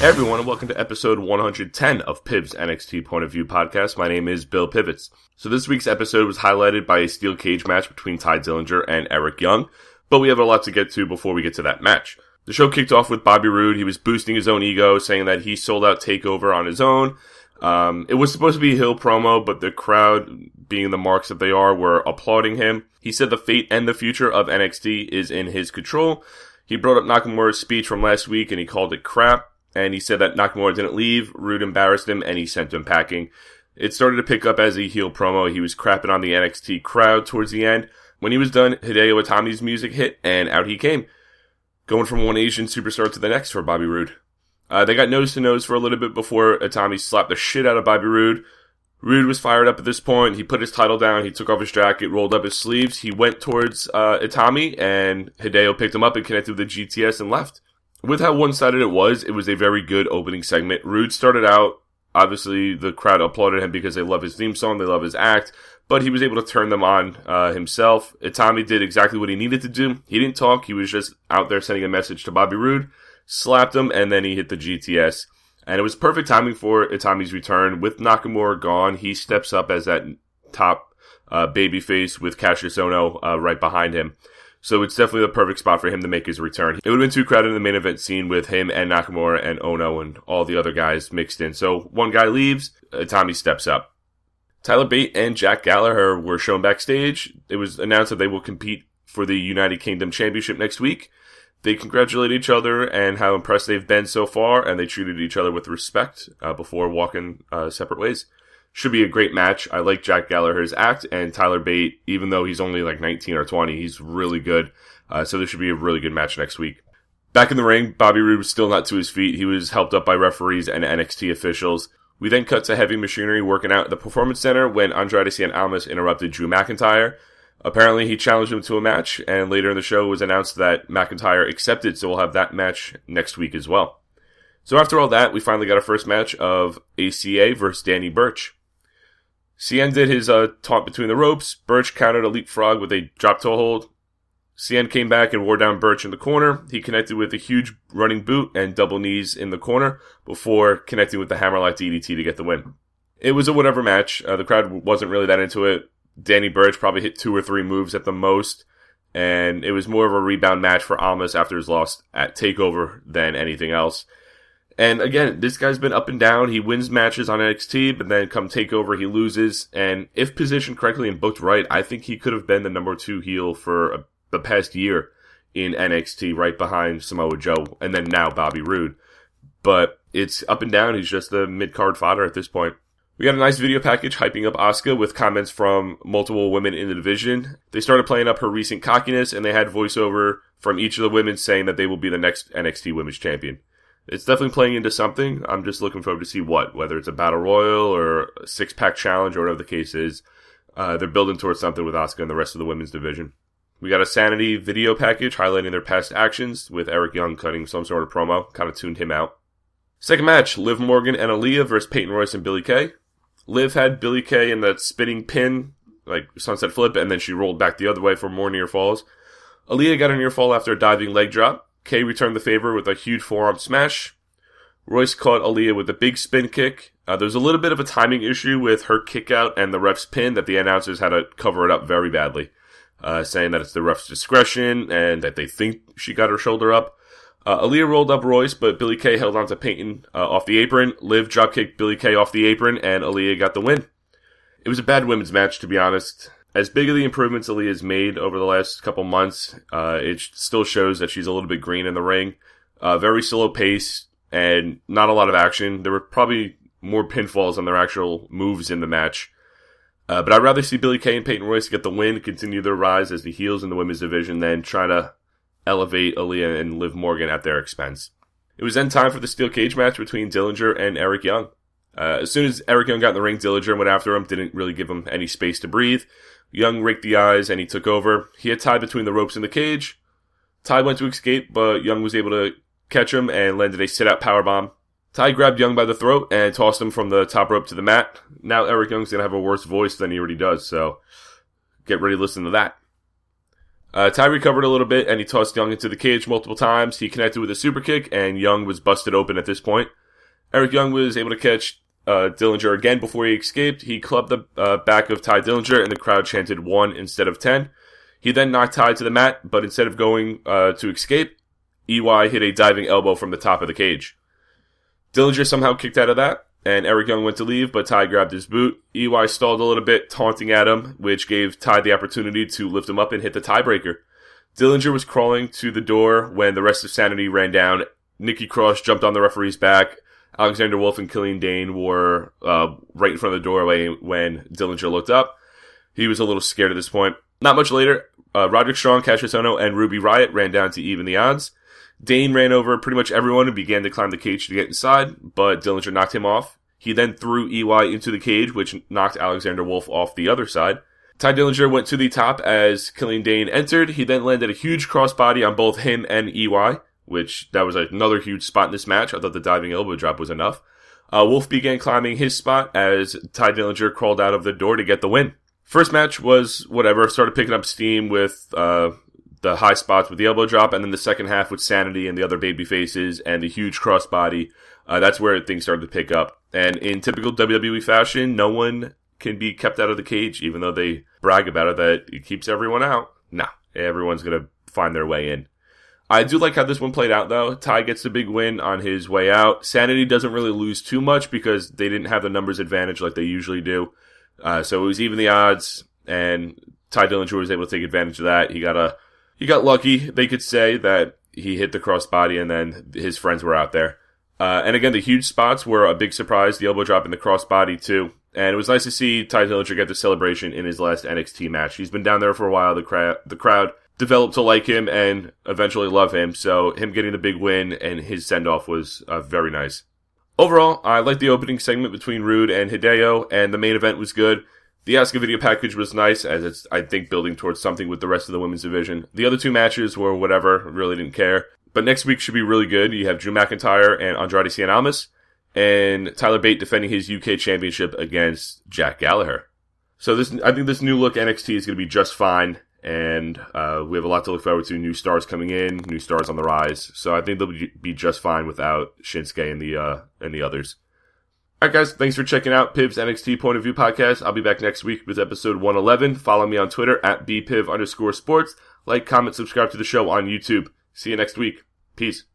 Hey everyone, and welcome to episode 110 of Piv's NXT Point of View podcast. My name is Bill Pivots. So this week's episode was highlighted by a steel cage match between Tye Dillinger and Eric Young, but we have a lot to get to before we get to that match. The show kicked off with Bobby Roode. He was boosting his own ego, saying that he sold out TakeOver on his own. It was supposed to be a heel promo, but the crowd, being the marks that they are, were applauding him. He said the fate and the future of NXT is in his control. He brought up Nakamura's speech from last week and he called it crap. And he said that Nakamura didn't leave, Roode embarrassed him, and he sent him packing. It started to pick up as a heel promo. He was crapping on the NXT crowd towards the end. When he was done, Hideo Itami's music hit, and out he came. Going from one Asian superstar to the next for Bobby Roode. They got nose-to-nose for a little bit before Itami slapped the shit out of Bobby Roode. Roode was fired up at this point. He put his title down, he took off his jacket, rolled up his sleeves. He went towards Itami, and Hideo picked him up and connected with the GTS and left. With how one-sided it was a very good opening segment. Roode started out, obviously the crowd applauded him because they love his theme song, they love his act, but he was able to turn them on himself. Itami did exactly what he needed to do. He didn't talk, he was just out there sending a message to Bobby Roode, slapped him, and then he hit the GTS. And it was perfect timing for Itami's return. With Nakamura gone, he steps up as that top babyface with Cassius Ohno right behind him. So it's definitely the perfect spot for him to make his return. It would have been too crowded in the main event scene with him and Nakamura and Ohno and all the other guys mixed in. So one guy leaves, Itami steps up. Tyler Bate and Jack Gallagher were shown backstage. It was announced that they will compete for the United Kingdom Championship next week. They congratulate each other and how impressed they've been so far, and they treated each other with respect before walking separate ways. Should be a great match. I like Jack Gallagher's act, and Tyler Bate, even though he's only like 19 or 20, he's really good. So there should be a really good match next week. Back in the ring, Bobby Roode was still not to his feet. He was helped up by referees and NXT officials. We then cut to Heavy Machinery working out at the Performance Center when Andrade Cien Almas interrupted Drew McIntyre. Apparently, he challenged him to a match, and later in the show it was announced that McIntyre accepted, so we'll have that match next week as well. So after all that, we finally got our first match of ACA versus Danny Burch. Cien did his taunt between the ropes. Burch countered a leapfrog with a drop toe hold. Cien came back and wore down Burch in the corner. He connected with a huge running boot and double knees in the corner before connecting with the Hammerlock DDT to get the win. It was a whatever match. The crowd wasn't really that into it. Danny Burch probably hit 2 or 3 moves at the most, and it was more of a rebound match for Almas after his loss at TakeOver than anything else. And again, this guy's been up and down. He wins matches on NXT, but then come TakeOver, he loses. And if positioned correctly and booked right, I think he could have been the number 2 heel for the past year in NXT, right behind Samoa Joe, and then now Bobby Roode. But it's up and down. He's just the mid-card fodder at this point. We got a nice video package hyping up Asuka with comments from multiple women in the division. They started playing up her recent cockiness, and they had voiceover from each of the women saying that they will be the next NXT Women's Champion. It's definitely playing into something. I'm just looking forward to see whether it's a Battle Royal or a 6-pack challenge or whatever the case is. They're building towards something with Asuka and the rest of the women's division. We got a Sanity video package highlighting their past actions with Eric Young cutting some sort of promo. Kind of tuned him out. Second match, Liv Morgan and Aliyah versus Peyton, Royce, and Billie Kay. Liv had Billie Kay in that spinning pin, like sunset flip, and then she rolled back the other way for more near falls. Aliyah got a near fall after a diving leg drop. Kay returned the favor with a huge forearm smash. Royce caught Aliyah with a big spin kick. There was a little bit of a timing issue with her kick out and the ref's pin that the announcers had to cover it up very badly, saying that it's the ref's discretion and that they think she got her shoulder up. Aliyah rolled up Royce, but Billie Kay held on to Peyton off the apron. Liv dropkicked Billie Kay off the apron, and Aliyah got the win. It was a bad women's match, to be honest. As big of the improvements Aliyah's made over the last couple months, it still shows that she's a little bit green in the ring. Very slow pace and not a lot of action. There were probably more pinfalls than their actual moves in the match. But I'd rather see Billie Kay and Peyton Royce get the win, continue their rise as the heels in the women's division, than try to elevate Aliyah and Liv Morgan at their expense. It was then time for the steel cage match between Dillinger and Eric Young. As soon as Eric Young got in the ring, Dillinger went after him, didn't really give him any space to breathe. Young raked the eyes and he took over. He had Tye between the ropes in the cage. Tye went to escape, but Young was able to catch him and landed a sit-out powerbomb. Tye grabbed Young by the throat and tossed him from the top rope to the mat. Now Eric Young's going to have a worse voice than he already does, so get ready to listen to that. Tye recovered a little bit and he tossed Young into the cage multiple times. He connected with a super kick and Young was busted open at this point. Eric Young was able to catch Dillinger again before he escaped. He clubbed the back of Ty Dillinger, and the crowd chanted 1 instead of 10. He then knocked Ty to the mat, but instead of going to escape, EY hit a diving elbow from the top of the cage. Dillinger somehow kicked out of that, and Eric Young went to leave, but Ty grabbed his boot. EY stalled a little bit, taunting at him, which gave Ty the opportunity to lift him up and hit the tiebreaker. Dillinger was crawling to the door when the rest of Sanity ran down. Nikki Cross jumped on the referee's back. Alexander Wolf and Killian Dane were right in front of the doorway when Dillinger looked up. He was a little scared at this point. Not much later, Roderick Strong, Cassius Ohno, and Ruby Riott ran down to even the odds. Dane ran over pretty much everyone and began to climb the cage to get inside, but Dillinger knocked him off. He then threw EY into the cage, which knocked Alexander Wolf off the other side. Ty Dillinger went to the top as Killian Dane entered. He then landed a huge crossbody on both him and EY, which that was another huge spot in this match. I thought the diving elbow drop was enough. Wolf began climbing his spot as Ty Dillinger crawled out of the door to get the win. First match was whatever, started picking up steam with the high spots with the elbow drop, and then the second half with Sanity and the other baby faces and the huge crossbody. That's where things started to pick up. And in typical WWE fashion, no one can be kept out of the cage, even though they brag about it that it keeps everyone out. Nah, everyone's going to find their way in. I do like how this one played out, though. Ty gets the big win on his way out. Sanity doesn't really lose too much because they didn't have the numbers advantage like they usually do. So it was even the odds, and Ty Dillinger was able to take advantage of that. He got lucky, they could say, that he hit the crossbody and then his friends were out there. And again, the huge spots were a big surprise, the elbow drop and the crossbody too. And it was nice to see Ty Dillinger get the celebration in his last NXT match. He's been down there for a while. The crowd developed to like him and eventually love him. So him getting the big win and his send-off was very nice. Overall, I liked the opening segment between Roode and Hideo, and the main event was good. The Asuka video package was nice, as it's, I think, building towards something with the rest of the women's division. The other two matches were whatever, really didn't care. But next week should be really good. You have Drew McIntyre and Andrade Cien Almas, and Tyler Bate defending his UK Championship against Jack Gallagher. So I think this new look NXT is going to be just fine, and we have a lot to look forward to. New stars coming in, new stars on the rise. So I think they'll be just fine without Shinsuke and the others. Alright guys, thanks for checking out Piv's NXT Point of View podcast. I'll be back next week with episode 111. Follow me on Twitter @bpiv_sports. Like, comment, subscribe to the show on YouTube. See you next week. Peace.